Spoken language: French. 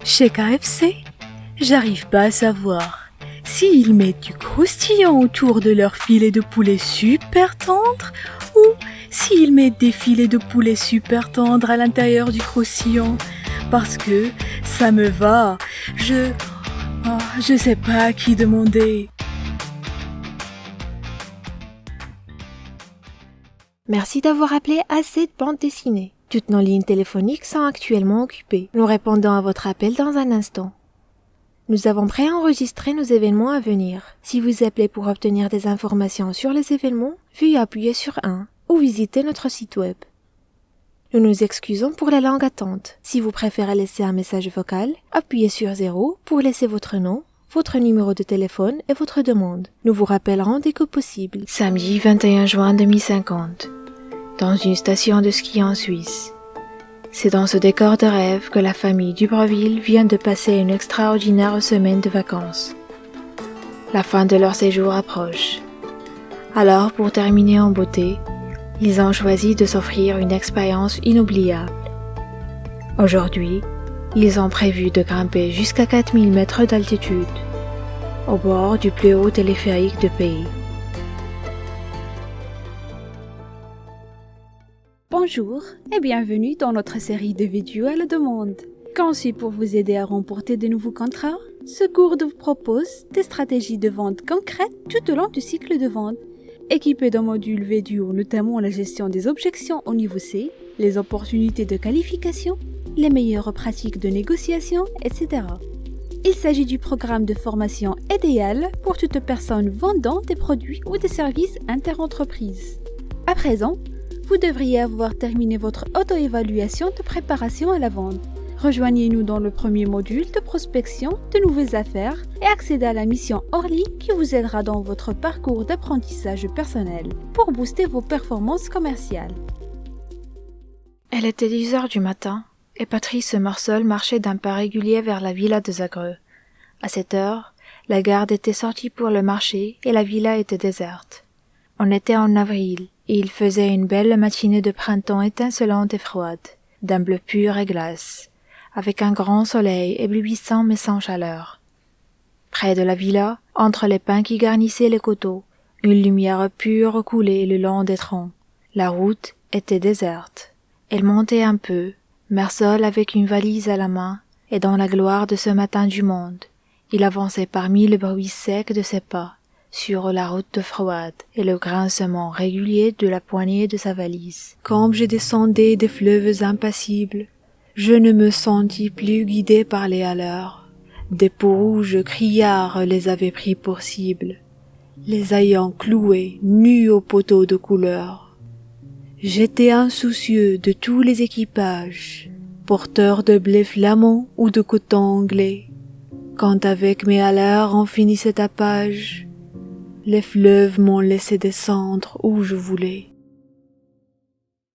Chez KFC, j'arrive pas à savoir s'ils mettent du croustillant autour de leur filet de poulet super tendre ou s'ils mettent des filets de poulet super tendres à l'intérieur du croustillant. Parce que ça me va. Je sais pas à qui demander. Merci d'avoir appelé AC Bande Dessinée. Toutes nos lignes téléphoniques sont actuellement occupées. Nous répondons à votre appel dans un instant. Nous avons préenregistré nos événements à venir. Si vous appelez pour obtenir des informations sur les événements, veuillez appuyer sur 1 ou visiter notre site web. Nous nous excusons pour la longue attente. Si vous préférez laisser un message vocal, appuyez sur 0 pour laisser votre nom, votre numéro de téléphone et votre demande. Nous vous rappellerons dès que possible. Samedi 21 juin 2050, dans une station de ski en Suisse. C'est dans ce décor de rêve que la famille Dubreuil vient de passer une extraordinaire semaine de vacances. La fin de leur séjour approche. Alors, pour terminer en beauté, ils ont choisi de s'offrir une expérience inoubliable. Aujourd'hui, ils ont prévu de grimper jusqu'à 4000 mètres d'altitude, au bord du plus haut téléphérique du pays. Bonjour et bienvenue dans notre série de vidéos à la demande. Conçue pour vous aider à remporter de nouveaux contrats, ce cours vous propose des stratégies de vente concrètes tout au long du cycle de vente. Équipé d'un module vidéo, notamment la gestion des objections au niveau C, les opportunités de qualification, les meilleures pratiques de négociation, etc. Il s'agit du programme de formation idéal pour toute personne vendant des produits ou des services interentreprises. À présent, vous devriez avoir terminé votre auto-évaluation de préparation à la vente. Rejoignez-nous dans le premier module de prospection de nouvelles affaires et accédez à la mission hors ligne qui vous aidera dans votre parcours d'apprentissage personnel pour booster vos performances commerciales. Elle était 10 heures du matin et Patrice Marceau marchait d'un pas régulier vers la villa de Zagreux. À cette heure, la garde était sortie pour le marché et la villa était déserte. On était en avril et il faisait une belle matinée de printemps étincelante et froide, d'un bleu pur et glace, avec un grand soleil éblouissant mais sans chaleur. Près de la villa, entre les pins qui garnissaient les coteaux, une lumière pure coulait le long des troncs. La route était déserte. Elle montait un peu, Marceau avec une valise à la main, et dans la gloire de ce matin du monde, il avançait parmi le bruit sec de ses pas, sur la route froide et le grincement régulier de la poignée de sa valise. Comme je descendais des fleuves impassibles, je ne me sentis plus guidé par les haleurs. Des peaux rouges criards les avaient pris pour cible, les ayant cloués nus aux poteaux de couleur. J'étais insoucieux de tous les équipages, porteurs de blé flamand ou de coton anglais. Quand avec mes haleurs on finissait tapage, les fleuves m'ont laissé descendre où je voulais.